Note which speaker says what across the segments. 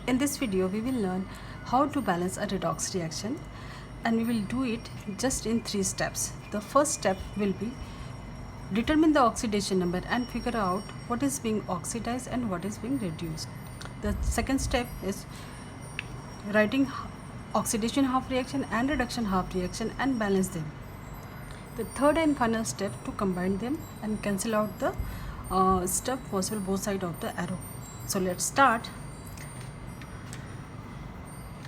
Speaker 1: In this video, we will learn how to balance a redox reaction, and we will do it just in 3 steps. The first step will be determine the oxidation number and figure out what is being oxidized and what is being reduced. The second step is writing oxidation half reaction and reduction half reaction and balance them. The third and final step to combine them and cancel out the step possible both sides of the arrow. So let's start.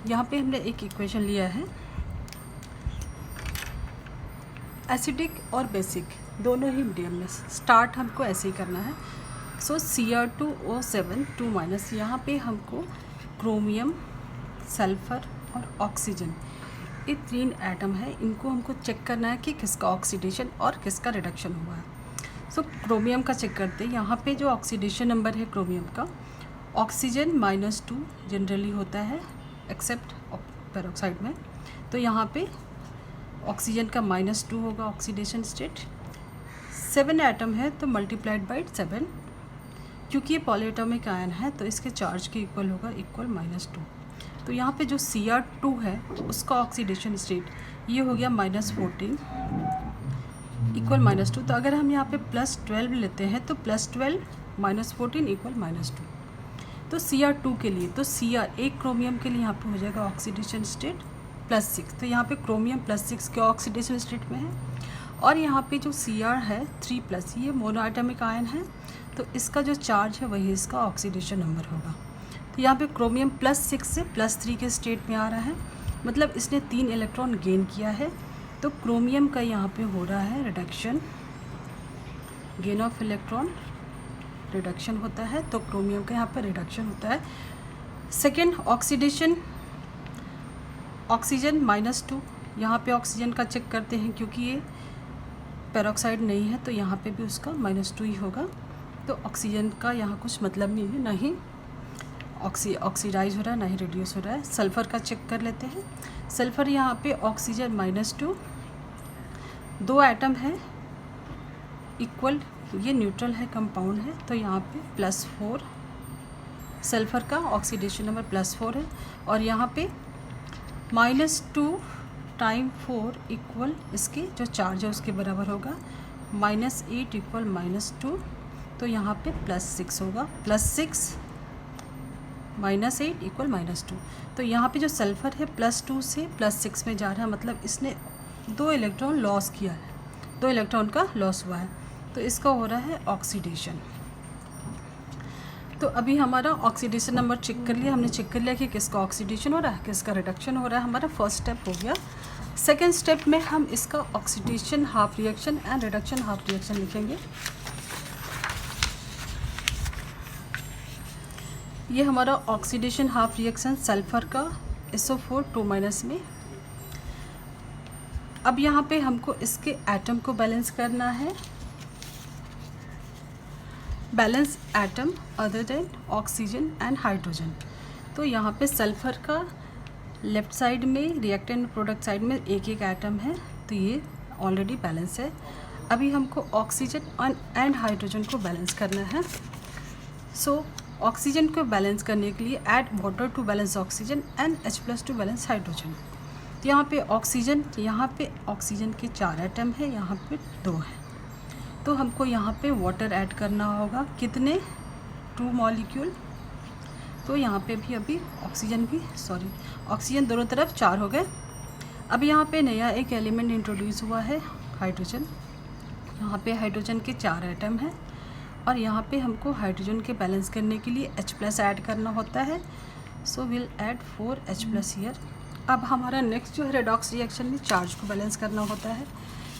Speaker 1: यहाँ पे हमने एक equation लिया है, acidic और basic दोनों ही medium में। Start हमको ऐसे ही करना है। सो Cr2O7 2- यहाँ पे हमको क्रोमियम, सल्फ़र और ऑक्सीजन, ये 3 एटम है। इनको हमको चेक करना है कि किसका ऑक्सीडेशन और किसका रिडक्शन हुआ है। सो क्रोमियम का चेक करते हैं। यहाँ पे जो ऑक्सीडेशन नंबर है क्रोमियम का, ऑक्सीजन -2 जनरली होता है एक्सेप्ट पेरोक्साइड में, तो यहाँ पे ऑक्सीजन का -2 होगा ऑक्सीडेशन स्टेट। 7 एटम है तो मल्टीप्लाइड बाई 7, क्योंकि ये पॉलीएटॉमिक आयन है तो इसके चार्ज के इक्वल होगा, इक्वल -2। तो यहाँ पे जो Cr2 है उसका ऑक्सीडेशन स्टेट ये हो गया -14 इक्वल -2। तो अगर हम यहाँ पे +12 लेते हैं तो +12 -14 इक्वल -2। तो Cr2 के लिए, तो Cr एक क्रोमियम के लिए यहाँ पे हो जाएगा ऑक्सीडेशन स्टेट +6। तो यहाँ पे क्रोमियम +6 के ऑक्सीडेशन स्टेट में है, और यहाँ पे जो Cr है 3+, ये मोनोएटॉमिक आयन है तो इसका जो चार्ज है वही इसका ऑक्सीडेशन नंबर होगा। तो यहाँ पे क्रोमियम +6 से +3 के स्टेट में आ रहा है, मतलब इसने 3 इलेक्ट्रॉन गेन किया है। तो क्रोमियम का यहाँ पे हो रहा है reduction, gain of electron reduction होता है, तो क्रोमियम का यहाँ पर रिडक्शन होता है। सेकेंड ऑक्सीडेशन, ऑक्सीजन -2, यहाँ पे ऑक्सीजन का चेक करते हैं क्योंकि ये पेरोक्साइड नहीं है तो यहाँ पे भी उसका -2 ही होगा। तो ऑक्सीजन का यहाँ कुछ मतलब नहीं है, ना ही ऑक्सीडाइज हो रहा है ना ही रिड्यूस हो रहा है। सल्फ़र का चेक कर लेते हैं। सल्फ़र यहाँ पे ऑक्सीजन -2, 2 एटम है इक्वल, ये न्यूट्रल है, कंपाउंड है, तो यहाँ पे +4 सल्फ़र का ऑक्सीडेशन नंबर +4 है, और यहाँ पे -2 टाइम 4 इक्वल इसके जो चार्ज है उसके बराबर होगा, -8 इक्वल -2, तो यहाँ पे +6 होगा, +6 -8 इक्वल -2। तो यहाँ पे जो सल्फ़र है +2 से +6 में जा रहा है, मतलब इसने 2 इलेक्ट्रॉन लॉस किया है, 2 इलेक्ट्रॉन का लॉस हुआ है, तो इसका हो रहा है ऑक्सीडेशन। तो अभी हमारा ऑक्सीडेशन नंबर चेक कर लिया, हमने चेक कर लिया कि किसका ऑक्सीडेशन हो रहा है, किसका रिडक्शन हो रहा है। हमारा फर्स्ट स्टेप हो गया। सेकेंड स्टेप में हम इसका oxidation half reaction and reduction half reaction लिखेंगे। ये हमारा ऑक्सीडेशन हाफ रिएक्शन सल्फ़र का SO4 2- में। अब यहाँ पे हमको इसके एटम को बैलेंस करना है, balance atom other than oxygen and hydrogen. तो यहाँ पे सल्फ़र का लेफ़्ट साइड में, रिएक्टेंट प्रोडक्ट साइड में एक एटम है, तो ये ऑलरेडी बैलेंस है। अभी हमको ऑक्सीजन एंड हाइड्रोजन को बैलेंस करना है। सो ऑक्सीजन को बैलेंस करने के लिए add water to balance oxygen and H+ to balance hydrogen. तो यहाँ पे ऑक्सीजन के 4 एटम है, यहाँ पे 2 है, तो हमको यहाँ पे वाटर ऐड करना होगा। कितने? 2 मॉलिक्यूल। तो यहाँ पे भी अभी ऑक्सीजन दोनों तरफ 4 हो गए। अब यहाँ पे नया एक एलिमेंट इंट्रोड्यूस हुआ है, हाइड्रोजन। यहाँ पे हाइड्रोजन के 4 एटम हैं, और यहाँ पे हमको हाइड्रोजन के बैलेंस करने के लिए H+ ऐड करना होता है। So will add 4 H+ here. अब हमारा नेक्स्ट जो है रेडॉक्स रिएक्शन में चार्ज को बैलेंस करना होता है।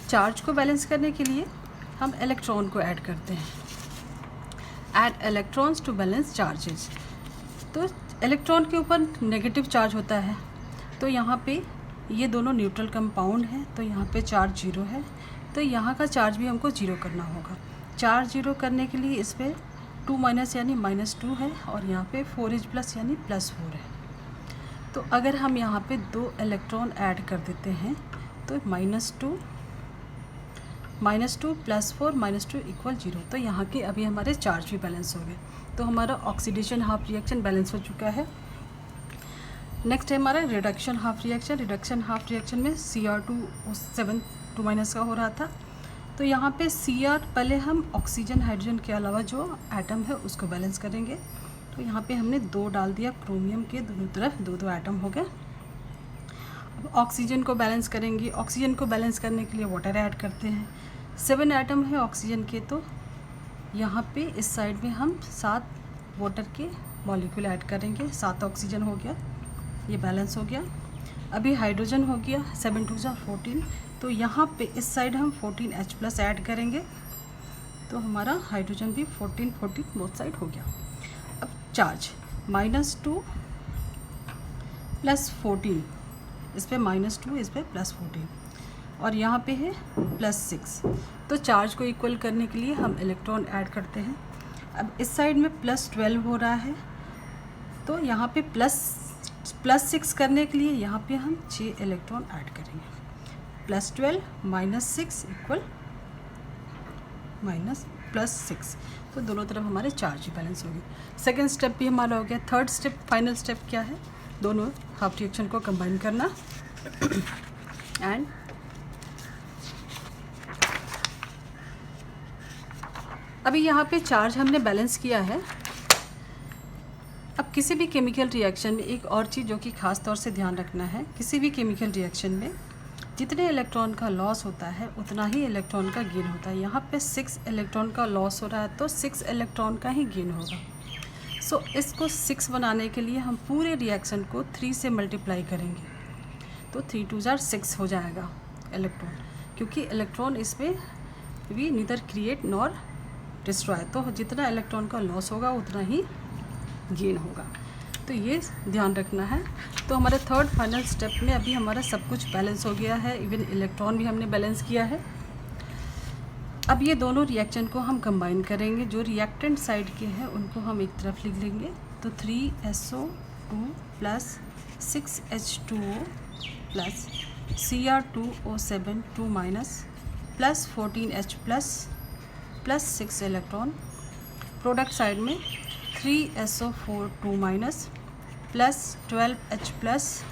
Speaker 1: चार्ज को बैलेंस करने के लिए हम इलेक्ट्रॉन को ऐड करते हैं, add electrons to balance charges. तो इलेक्ट्रॉन के ऊपर नेगेटिव चार्ज होता है, तो यहाँ पे ये दोनों न्यूट्रल कंपाउंड हैं, तो यहाँ पे चार्ज 0 है, तो यहाँ का चार्ज भी हमको 0 करना होगा। चार्ज 0 करने के लिए इस पर 2- यानी -2 है, और यहाँ पे 4H+ यानी +4 है। तो अगर हम यहाँ पे 2 इलेक्ट्रॉन ऐड कर देते हैं तो -2 -2 + 4 -2 इक्वल 0। तो यहाँ के अभी हमारे चार्ज भी बैलेंस हो गए। तो हमारा ऑक्सीडेशन हाफ रिएक्शन बैलेंस हो चुका है। नेक्स्ट है हमारा reduction half reaction. Reduction half reaction में Cr2O7 2- का हो रहा था। तो यहाँ पे Cr पहले हम ऑक्सीजन हाइड्रोजन के अलावा जो एटम है उसको बैलेंस करेंगे। तो यहाँ पे हमने 2 डाल दिया, क्रोमियम के दोनों तरफ 2 एटम हो गए। अब ऑक्सीजन को बैलेंस करेंगे। ऑक्सीजन को बैलेंस करने के लिए वाटर ऐड करते हैं। 7 एटम है ऑक्सीजन के, तो यहाँ पे इस साइड में हम 7 वाटर के मॉलिक्यूल ऐड करेंगे। 7 ऑक्सीजन हो गया, ये बैलेंस हो गया। अभी हाइड्रोजन हो गया 7 2 14, तो यहाँ पे इस साइड हम 14H+ ऐड करेंगे, तो हमारा हाइड्रोजन भी 14 14 बोथ साइड हो गया। अब चार्ज -2 + 14, इस पे -2, इस पे +14, और यहाँ पे है +6। तो चार्ज को इक्वल करने के लिए हम इलेक्ट्रॉन ऐड करते हैं। अब इस साइड में +12 हो रहा है, तो यहाँ पे +6 करने के लिए यहाँ पे हम 6 इलेक्ट्रॉन ऐड करेंगे। +12 -6 = -+6, तो दोनों तरफ हमारे चार्ज बैलेंस होगी। सेकेंड स्टेप भी हमारा हो गया। थर्ड स्टेप, फाइनल स्टेप क्या है? दोनों हाफ रिएक्शन को कंबाइन करना। एंड अभी यहाँ पे चार्ज हमने बैलेंस किया है। अब किसी भी केमिकल रिएक्शन में एक और चीज़ जो कि ख़ास तौर से ध्यान रखना है, किसी भी केमिकल रिएक्शन में जितने इलेक्ट्रॉन का लॉस होता है उतना ही इलेक्ट्रॉन का गेन होता है। यहाँ पे 6 इलेक्ट्रॉन का लॉस हो रहा है, तो 6 इलेक्ट्रॉन का ही गेन होगा। सो इसको 6 बनाने के लिए हम पूरे रिएक्शन को 3 से मल्टीप्लाई करेंगे, तो 3 2 6 हो जाएगा इलेक्ट्रॉन, क्योंकि इलेक्ट्रॉन इसमें भी नीदर क्रिएट नॉर डिस्ट्रॉय, तो जितना इलेक्ट्रॉन का लॉस होगा उतना ही गेन होगा। तो ये ध्यान रखना है। तो हमारे थर्ड फाइनल स्टेप में अभी हमारा सब कुछ बैलेंस हो गया है, इवन इलेक्ट्रॉन भी हमने बैलेंस किया है। अब ये दोनों रिएक्शन को हम कंबाइन करेंगे। जो रिएक्टेंट साइड के हैं उनको हम एक तरफ लिख लेंगे, तो 3SO2 + 6H2O + Cr2O7 2- + 14H+ + 6 electron. Product side में 3SO4 2- + 12H+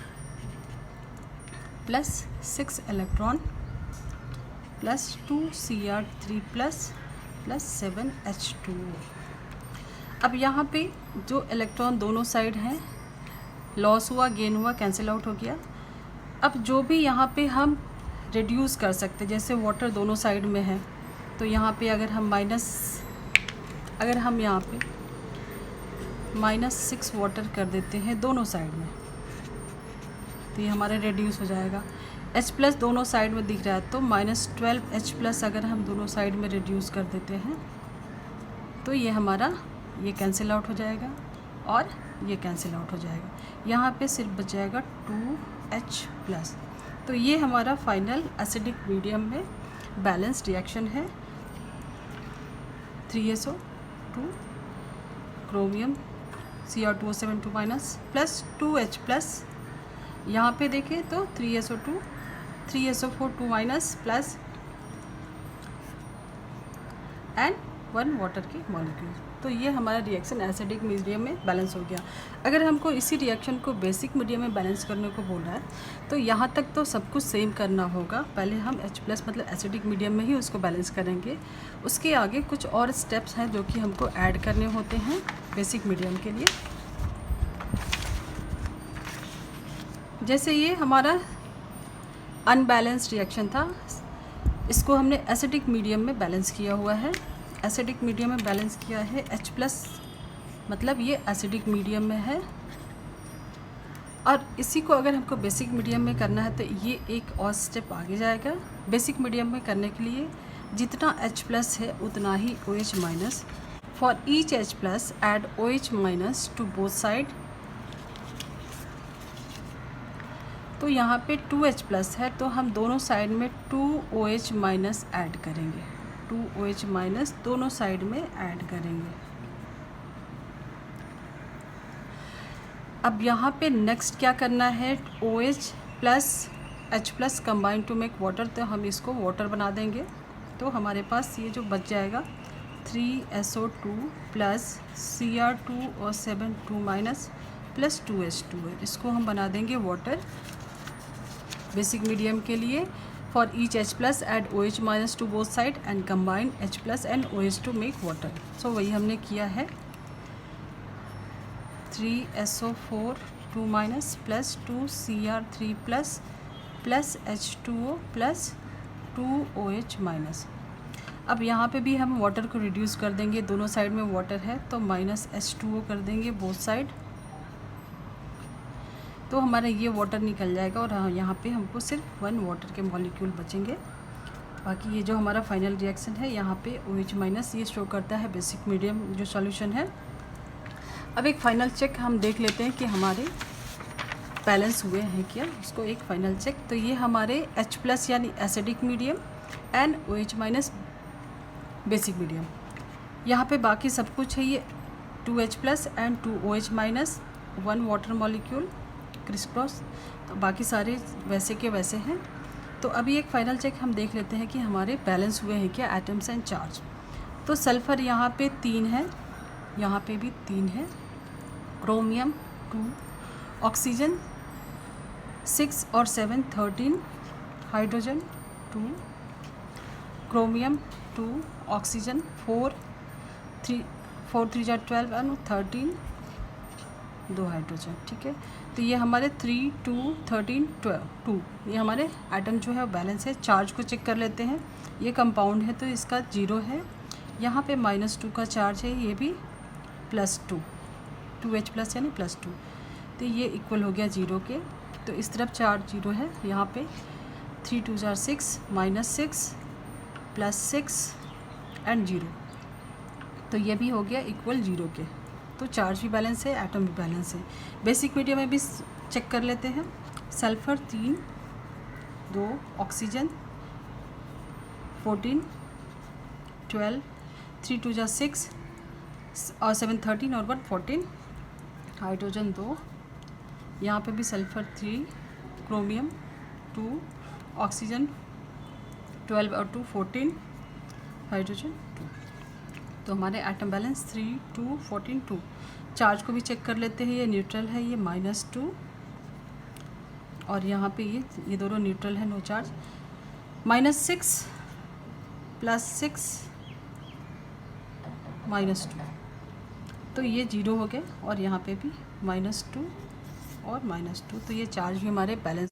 Speaker 1: + 6 electron + 2Cr3+ + 7H2O। अब यहाँ पे जो इलेक्ट्रॉन दोनों साइड हैं, लॉस हुआ, गेन हुआ, कैंसिल आउट हो गया। अब जो भी यहाँ पे हम रिड्यूस कर सकते, जैसे वाटर दोनों साइड में है, तो यहाँ पे अगर हम यहाँ पे -6 वाटर कर देते हैं दोनों साइड में, तो ये हमारा रिड्यूस हो जाएगा। H+ दोनों साइड में दिख रहा है, तो -12H+ अगर हम दोनों साइड में रिड्यूस कर देते हैं, तो ये हमारा ये कैंसिल आउट हो जाएगा और ये कैंसिल आउट हो जाएगा। यहाँ पे सिर्फ बच जाएगा 2H+। तो ये हमारा फाइनल एसिडिक मीडियम में बैलेंस्ड रिएक्शन है। 3SO2 chromium Cr2O7 2- + 2H+। यहाँ पे देखें तो 3SO2 3SO4 2- एंड 1 वाटर की मॉलिक्यूल। तो ये हमारा रिएक्शन एसिडिक मीडियम में बैलेंस हो गया। अगर हमको इसी रिएक्शन को बेसिक मीडियम में बैलेंस करने को बोला है, तो यहाँ तक तो सब कुछ सेम करना होगा। पहले हम H+ मतलब एसिडिक मीडियम में ही उसको बैलेंस करेंगे। उसके आगे कुछ और स्टेप्स हैं जो कि हमको ऐड करने होते हैं बेसिक मीडियम के लिए। जैसे ये हमारा अनबैलेंस्ड रिएक्शन था, इसको हमने एसिडिक मीडियम में बैलेंस किया हुआ है। एसिडिक मीडियम में बैलेंस किया है H+, मतलब ये एसिडिक मीडियम में है। और इसी को अगर हमको बेसिक मीडियम में करना है, तो ये एक और स्टेप आगे जाएगा। बेसिक मीडियम में करने के लिए जितना H+ है उतना ही OH-। For each H+ add OH- to both side. तो यहाँ पे 2H+ है, तो हम दोनों साइड में 2OH- ऐड करेंगे। 2OH- दोनों साइड में ऐड करेंगे। अब यहाँ पे नेक्स्ट क्या करना है, OH + H+ combine to make water, तो हम इसको वाटर बना देंगे। तो हमारे पास ये जो बच जाएगा 3SO2 + Cr2O7 2- प्लस 2H2 है। इसको हम बना देंगे वाटर बेसिक मीडियम के लिए। For each H plus add OH minus to both side and combine H plus and OH to make water. So वही हमने किया है। 3SO4 2 minus plus 2Cr3 plus H2O plus 2OH minus. अब यहाँ पे भी हम वाटर को रिड्यूस कर देंगे, दोनों साइड में वाटर है तो माइनस H2O कर देंगे बोथ साइड, तो हमारा ये वाटर निकल जाएगा और यहाँ पे हमको सिर्फ 1 वाटर के मॉलिक्यूल बचेंगे। बाकी ये जो हमारा फाइनल रिएक्शन है यहाँ पे OH माइनस ये शो करता है बेसिक मीडियम जो सॉल्यूशन है। अब एक फाइनल चेक हम देख लेते हैं कि हमारे बैलेंस हुए हैं क्या, उसको एक फाइनल चेक। तो ये हमारे H प्लस यानी acidic medium and OH minus basic medium. यहाँ पे बाकी सब कुछ है ये 2H plus and 2OH minus 1 water molecule criss cross, तो बाकी सारे वैसे के वैसे हैं। तो अभी एक फाइनल चेक हम देख लेते हैं कि हमारे बैलेंस हुए हैं क्या एटम्स एंड चार्ज। तो सल्फ़र यहाँ पे 3 है, यहाँ पे भी 3 है, क्रोमियम 2, ऑक्सीजन 6 और 7 13, हाइड्रोजन 2, क्रोमियम 2, ऑक्सीजन 4 3 12 और 13 2 हाइड्रोजन। ठीक है, तो ये हमारे 3 2 13 12 2 ये हमारे एटम जो है बैलेंस है। चार्ज को चेक कर लेते हैं। ये कंपाउंड है तो इसका 0 है, यहाँ पे -2 का चार्ज है, ये भी +2 2H प्लस यानी +2, तो ये इक्वल हो गया 0 के। तो इस तरफ चार्ज 0 है, यहाँ पे 3 2 6 -6 +6 एंड 0, तो ये भी हो गया इक्वल 0 के। तो चार्ज भी बैलेंस है, एटम भी बैलेंस है। बेसिक मीडियम में भी चेक कर लेते हैं। सल्फ़र 3 2, ऑक्सीजन 14 12 3 2 6 और 7 13 और 1 14, हाइड्रोजन 2, यहाँ पे भी सल्फ़र 3, क्रोमियम 2, ऑक्सीजन 12 और 2 14, हाइड्रोजन 2। तो हमारे एटम बैलेंस 3 2 14 2। चार्ज को भी चेक कर लेते हैं। ये न्यूट्रल है, ये -2, और यहाँ पे ये दोनों न्यूट्रल है, नो चार्ज। -6 +6 -2, तो ये 0 हो गए, और यहाँ पे भी -2 और -2, तो ये चार्ज भी हमारे बैलेंस